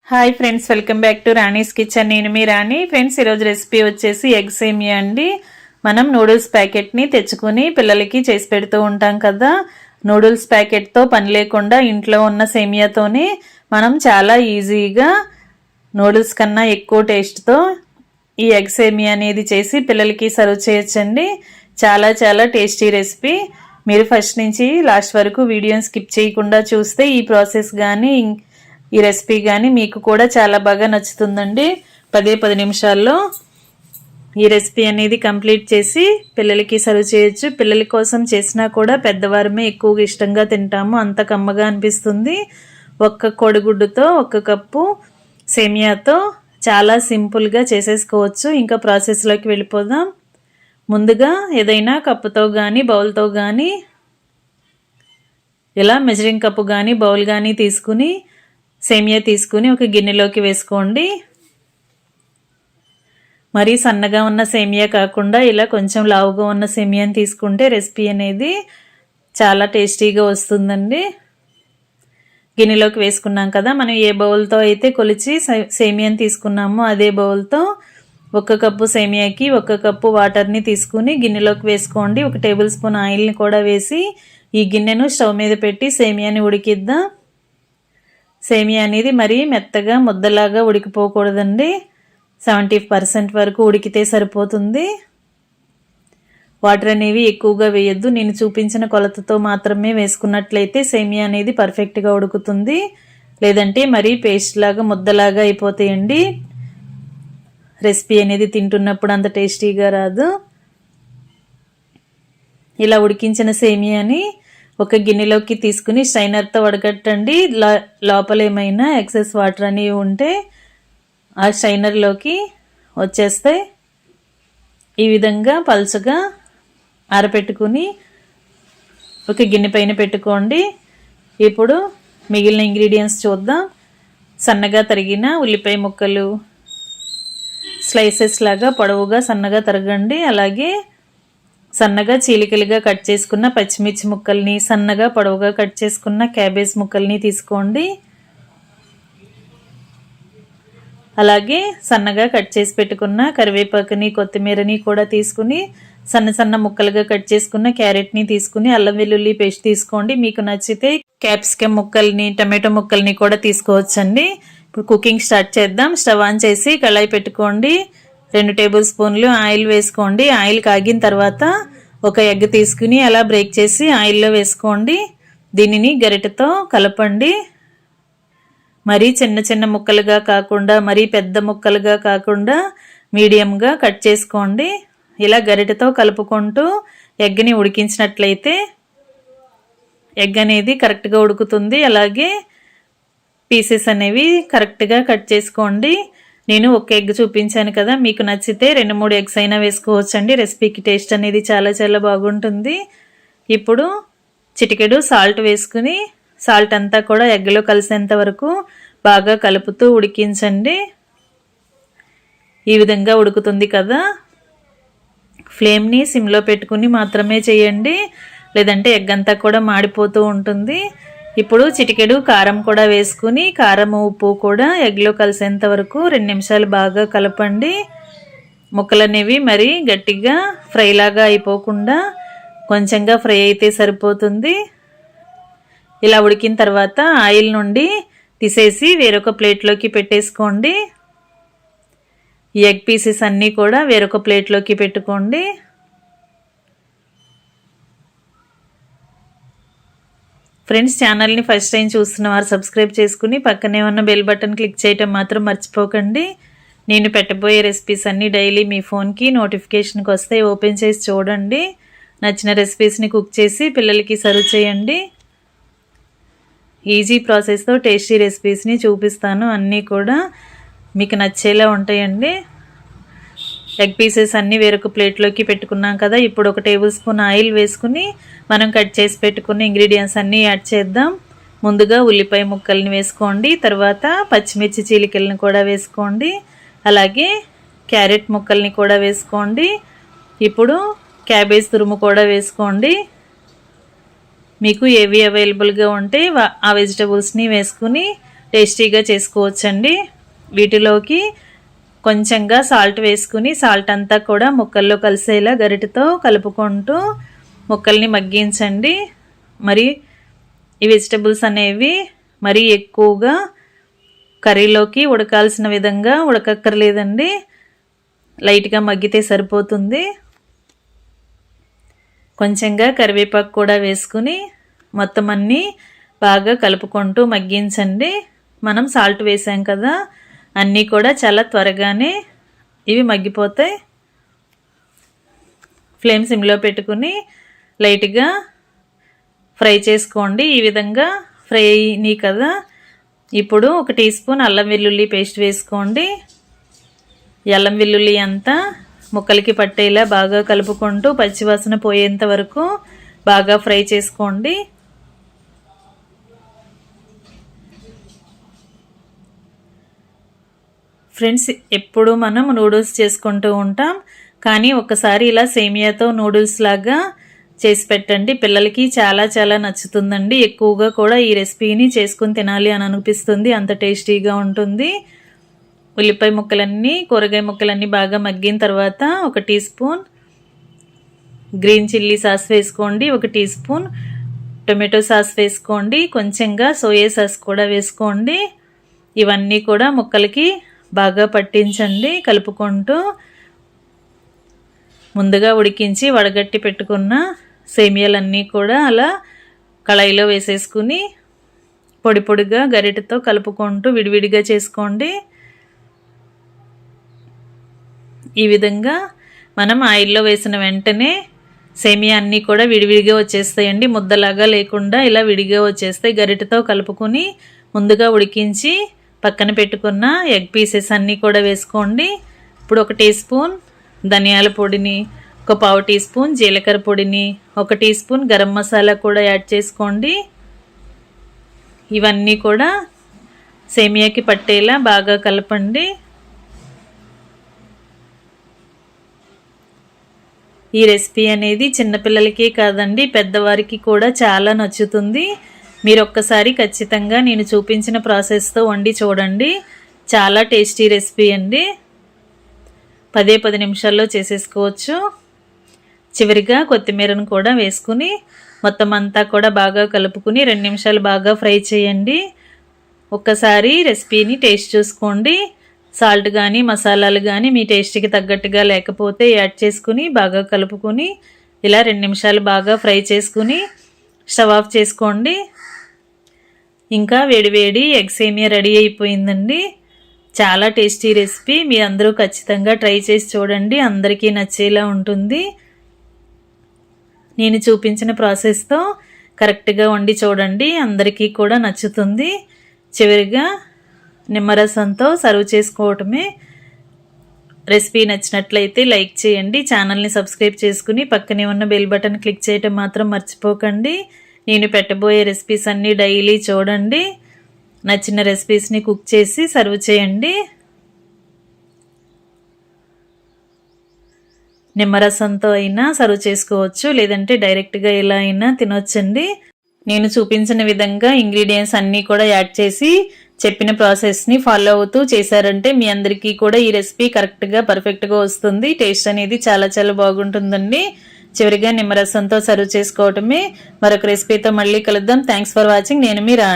Hi friends, welcome back to Rani's kitchen. నేను మీ రాణి. Friends, ఈరోజు recipe వచ్చేసి ఎగ్ సేమియా అండి. మనం నూడిల్స్ ప్యాకెట్ని తెచ్చుకుని పిల్లలకి చేసి పెడుతూ ఉంటాం కదా. నూడిల్స్ ప్యాకెట్తో పని లేకుండా ఇంట్లో ఉన్న సేమియాతోనే మనం చాలా ఈజీగా నూడిల్స్ కన్నా ఎక్కువ టేస్ట్తో ఈ ఎగ్ సేమియా అనేది చేసి పిల్లలకి సర్వ్ చేయొచ్చండి. చాలా చాలా టేస్టీ రెసిపీ. మీరు ఫస్ట్ నుంచి లాస్ట్ వరకు వీడియోని స్కిప్ చేయకుండా చూస్తే ఈ ప్రాసెస్ కానీ ఈ రెసిపీ కానీ మీకు కూడా చాలా బాగా నచ్చుతుందండి. 10 నిమిషాల్లో ఈ రెసిపీ అనేది కంప్లీట్ చేసి పిల్లలకి సర్వ్ చేయొచ్చు. పిల్లల కోసం చేసినా కూడా పెద్దవారమే ఎక్కువగా ఇష్టంగా తింటాము, అంత కమ్మగా అనిపిస్తుంది. ఒక్క కోడిగుడ్డుతో 1 కప్పు సేమియాతో చాలా సింపుల్గా చేసేసుకోవచ్చు. ఇంకా ప్రాసెస్లోకి వెళ్ళిపోదాం. ముందుగా ఏదైనా కప్పుతో కానీ బౌల్తో కానీ ఇలా మెజరింగ్ కప్పు కానీ బౌల్ కానీ తీసుకుని సేమియా తీసుకుని ఒక గిన్నెలోకి వేసుకోండి. మరీ సన్నగా ఉన్న సేమియా కాకుండా ఇలా కొంచెం లావుగా ఉన్న సేమియాని తీసుకుంటే రెసిపీ అనేది చాలా టేస్టీగా వస్తుందండి. గిన్నెలోకి వేసుకున్నాం కదా, మనం ఏ బౌల్తో అయితే కొలిచి సేమియాని తీసుకున్నామో అదే బౌల్తో 1 కప్పు సేమియాకి 1 కప్పు వాటర్ని తీసుకుని గిన్నెలోకి వేసుకోండి. 1 టేబుల్ స్పూన్ ఆయిల్ని కూడా వేసి ఈ గిన్నెను స్టవ్ మీద పెట్టి సేమియాని ఉడికిద్దాం. సేమియా అనేది మరీ మెత్తగా ముద్దలాగా ఉడికిపోకూడదండి. 70% వరకు ఉడికితే సరిపోతుంది. వాటర్ అనేవి ఎక్కువగా వేయొద్దు. నేను చూపించిన కొలతతో మాత్రమే వేసుకున్నట్లయితే సేమియా అనేది పర్ఫెక్ట్గా ఉడుకుతుంది. లేదంటే మరీ పేస్ట్ లాగా ముద్దలాగా అయిపోతాయండి. రెసిపీ అనేది తింటున్నప్పుడు అంత టేస్టీగా రాదు. ఇలా ఉడికించిన సేమియాని ఒక గిన్నెలోకి తీసుకుని స్ట్రైనర్తో వడగట్టండి. లోపల ఏమైనా ఎక్సెస్ వాటర్ అనేవి ఉంటే ఆ స్ట్రైనర్లోకి వచ్చేస్తాయి. ఈ విధంగా పల్చగా ఆరబెట్టుకుని ఒక గిన్నె పైన పెట్టుకోండి. ఇప్పుడు మిగిలిన ఇంగ్రీడియంట్స్ చూద్దాం. సన్నగా తరిగిన ఉల్లిపాయ ముక్కలు స్లైసెస్ లాగా పొడవుగా సన్నగా తరగండి. అలాగే సన్నగా చీలికలుగా కట్ చేసుకున్న పచ్చిమిర్చి ముక్కల్ని, సన్నగా పొడవుగా కట్ చేసుకున్న క్యాబేజ్ ముక్కల్ని తీసుకోండి. అలాగే సన్నగా కట్ చేసి పెట్టుకున్న కరివేపాకుని, కొత్తిమీరని కూడా తీసుకుని సన్న సన్న ముక్కలుగా కట్ చేసుకున్న క్యారెట్ని తీసుకుని అల్లం వెల్లుల్లి పేస్ట్ తీసుకోండి. మీకు నచ్చితే క్యాప్సికమ్ ముక్కల్ని, టమాటో ముక్కల్ని కూడా తీసుకోవచ్చండి. ఇప్పుడు కుకింగ్ స్టార్ట్ చేద్దాం. స్టవ్ ఆన్ చేసి కళాయి పెట్టుకోండి. 2 టేబుల్ స్పూన్లు ఆయిల్ వేసుకోండి. ఆయిల్ కాగిన తర్వాత ఒక ఎగ్ తీసుకుని అలా బ్రేక్ చేసి ఆయిల్లో వేసుకోండి. దీనిని గరిటెతో కలపండి. మరీ చిన్న చిన్న ముక్కలుగా కాకుండా మరీ పెద్ద ముక్కలుగా కాకుండా మీడియంగా కట్ చేసుకోండి. ఇలా గరిటెతో కలుపుకుంటూ ఎగ్ని ఉడికించినట్లయితే ఎగ్ అనేది కరెక్ట్గా ఉడుకుతుంది. అలాగే పీసెస్ అనేవి కరెక్ట్గా కట్ చేసుకోండి. నేను 1 ఎగ్ చూపించాను కదా, మీకు నచ్చితే 2-3 ఎగ్స్ అయినా వేసుకోవచ్చండి. రెసిపీకి టేస్ట్ అనేది చాలా చాలా బాగుంటుంది. ఇప్పుడు చిటికెడు సాల్ట్ వేసుకుని సాల్ట్ అంతా కూడా ఎగ్లో కలిసేంత వరకు బాగా కలుపుతూ ఉడికించండి. ఈ విధంగా ఉడుకుతుంది కదా, ఫ్లేమ్ని సిమ్లో పెట్టుకుని మాత్రమే చేయండి, లేదంటే ఎగ్ అంతా కూడా మాడిపోతూ ఉంటుంది. ఇప్పుడు చిటికెడు కారం కూడా వేసుకుని కారం ఉప్పు కూడా ఎగ్లో కలిసేంత వరకు 2 నిమిషాలు బాగా కలపండి. ముక్కలు అనేవి మరీ గట్టిగా ఫ్రైలాగా అయిపోకుండా కొంచెంగా ఫ్రై అయితే సరిపోతుంది. ఇలా ఉడికిన తర్వాత ఆయిల్ నుండి తీసేసి వేరొక ప్లేట్లోకి పెట్టేసుకోండి. ఈ ఎగ్ పీసెస్ అన్నీ కూడా వేరొక ప్లేట్లోకి పెట్టుకోండి. ఫ్రెండ్స్, ఛానల్ని ఫస్ట్ టైం చూస్తున్న వారు సబ్స్క్రైబ్ చేసుకుని పక్కనే ఉన్న బెల్ బటన్ క్లిక్ చేయటం మాత్రం మర్చిపోకండి. నేను పెట్టబోయే రెసిపీస్ అన్నీ డైలీ మీ ఫోన్కి నోటిఫికేషన్కి వస్తాయి. ఓపెన్ చేసి చూడండి. నచ్చిన రెసిపీస్ని కుక్ చేసి పిల్లలకి సర్వ్ చేయండి. ఈజీ ప్రాసెస్తో టేస్టీ రెసిపీస్ని చూపిస్తాను. అన్నీ కూడా మీకు నచ్చేలా ఉంటాయండి. ఎగ్ పీసెస్ అన్నీ వేరొక ప్లేట్లోకి పెట్టుకున్నాం కదా. ఇప్పుడు 1 టేబుల్ స్పూన్ ఆయిల్ వేసుకుని మనం కట్ చేసి పెట్టుకున్న ఇంగ్రీడియంట్స్ అన్నీ యాడ్ చేద్దాం. ముందుగా ఉల్లిపాయ ముక్కల్ని వేసుకోండి. తర్వాత పచ్చిమిర్చి చీలికలను కూడా వేసుకోండి. అలాగే క్యారెట్ ముక్కల్ని కూడా వేసుకోండి. ఇప్పుడు క్యాబేజ్ తురుము కూడా వేసుకోండి. మీకు ఏవి అవైలబుల్గా ఉంటే ఆ వెజిటబుల్స్ని వేసుకుని టేస్టీగా చేసుకోవచ్చండి. వీటిలోకి కొంచెంగా సాల్ట్ వేసుకుని సాల్ట్ అంతా కూడా ముక్కల్లో కలిసేలా గరిటెతో కలుపుకుంటూ ముక్కల్ని మగ్గించండి. మరి ఈ వెజిటబుల్స్ అనేవి మరీ ఎక్కువగా కర్రీలోకి ఉడకాల్సిన విధంగా ఉడకక్కర్లేదండి, లైట్గా మగ్గితే సరిపోతుంది. కొంచెంగా కరివేపాకు కూడా వేసుకుని మొత్తం అన్నీ బాగా కలుపుకుంటూ మగ్గించండి. మనం సాల్ట్ వేసాం కదా, అన్నీ కూడా చాలా త్వరగానే ఇవి మగ్గిపోతాయి. ఫ్లేమ్ సిమ్లో పెట్టుకుని లైట్గా ఫ్రై చేసుకోండి. ఈ విధంగా ఫ్రై అయినాయి కదా, ఇప్పుడు 1 టీ స్పూన్ అల్లం వెల్లుల్లి పేస్ట్ వేసుకోండి. అల్లం వెల్లుల్లి అంతా ముక్కలకి పట్టేలా బాగా కలుపుకుంటూ పచ్చివాసన పోయేంత వరకు బాగా ఫ్రై చేసుకోండి. ఫ్రెండ్స్, ఎప్పుడు మనం నూడిల్స్ చేసుకుంటూ ఉంటాం, కానీ ఒకసారి ఇలా సేమియాతో నూడిల్స్ లాగా చేసి పెట్టండి. పిల్లలకి చాలా చాలా నచ్చుతుందండి. ఎక్కువగా కూడా ఈ రెసిపీని చేసుకుని తినాలి అని అనిపిస్తుంది, అంత టేస్టీగా ఉంటుంది. ఉల్లిపాయ ముక్కలన్నీ కూరగాయ ముక్కలన్నీ బాగా మగ్గిన తర్వాత 1 teaspoon green chilli sauce వేసుకోండి, 1 టీ స్పూన్ టొమాటో సాస్ వేసుకోండి, కొంచెంగా సోయా సాస్ కూడా వేసుకోండి. ఇవన్నీ కూడా ముక్కలకి బాగా పట్టించండి కలుపుకుంటూ. ముందుగా ఉడికించి వడగట్టి పెట్టుకున్న సేమియాలన్నీ కూడా అలా కళాయిలో వేసేసుకుని పొడి పొడిగా గరిటెతో కలుపుకుంటూ విడివిడిగా చేసుకోండి. ఈ విధంగా మనం ఆయిల్లో వేసిన వెంటనే సేమియా అన్నీ కూడా విడివిడిగా వచ్చేస్తాయండి, ముద్దలాగా లేకుండా ఇలా విడిగా వచ్చేస్తాయి. గరిటెతో కలుపుకొని ముందుగా ఉడికించి పక్కన పెట్టుకున్న ఎగ్ పీసెస్ అన్నీ కూడా వేసుకోండి. ఇప్పుడు 1 టీ స్పూన్ ధనియాల పొడిని, 1 పావు టీ స్పూన్ జీలకర్ర పొడిని, 1 టీ స్పూన్ గరం మసాలా కూడా యాడ్ చేసుకోండి. ఇవన్నీ కూడా సేమియాకి పట్టేలా బాగా కలపండి. ఈ రెసిపీ అనేది చిన్నపిల్లలకే కాదండి, పెద్దవారికి కూడా చాలా నచ్చుతుంది. మీరు ఒక్కసారి ఖచ్చితంగా నేను చూపించిన ప్రాసెస్తో వండి చూడండి, చాలా టేస్టీ రెసిపీ అండి. 10 నిమిషాల్లో చేసేసుకోవచ్చు. చివరిగా కొత్తిమీరను కూడా వేసుకుని మొత్తం అంతా కూడా బాగా కలుపుకుని 2 నిమిషాలు బాగా ఫ్రై చేయండి. ఒక్కసారి రెసిపీని టేస్ట్ చూసుకోండి. సాల్ట్ కానీ మసాలాలు కానీ మీ టేస్ట్కి తగ్గట్టుగా లేకపోతే యాడ్ చేసుకుని బాగా కలుపుకొని ఇలా 2 నిమిషాలు బాగా ఫ్రై చేసుకుని స్టవ్ ఆఫ్ చేసుకోండి. ఇంకా వేడివేడి ఎగ్ సేమియా రెడీ అయిపోయిందండి. చాలా టేస్టీ రెసిపీ, మీరు అందరూ ఖచ్చితంగా ట్రై చేసి చూడండి, అందరికీ నచ్చేలా ఉంటుంది. నేను చూపించిన ప్రాసెస్తో కరెక్ట్గా వండి చూడండి, అందరికీ కూడా నచ్చుతుంది. చివరిగా నిమ్మరసంతో సర్వ్ చేసుకోవటమే. రెసిపీ నచ్చినట్లయితే లైక్ చేయండి, ఛానల్ని సబ్స్క్రైబ్ చేసుకుని పక్కనే ఉన్న బెల్ బటన్ క్లిక్ చేయటం మాత్రం మర్చిపోకండి. నేను పెట్టబోయే రెసిపీస్ అన్నీ డైలీ చూడండి. నచ్చిన రెసిపీస్ని కుక్ చేసి సర్వ్ చేయండి. నిమ్మరసంతో అయినా సర్వ్ చేసుకోవచ్చు, లేదంటే డైరెక్ట్గా ఎలా అయినా తినొచ్చండి. నేను చూపించిన విధంగా ఇంగ్రీడియంట్స్ అన్నీ కూడా యాడ్ చేసి చెప్పిన ప్రాసెస్ని ఫాలో అవుతూ చేశారంటే మీ అందరికీ కూడా ఈ రెసిపీ కరెక్ట్గా పర్ఫెక్ట్గా వస్తుంది. టేస్ట్ అనేది చాలా చాలా బాగుంటుందండి. చివరిగా నిమ్మరసంతో సర్వ్ చేసుకోవటమే. మరొక రెసిపీతో మళ్ళీ కలుద్దాం. Thanks for watching. నేను మీ రాణి.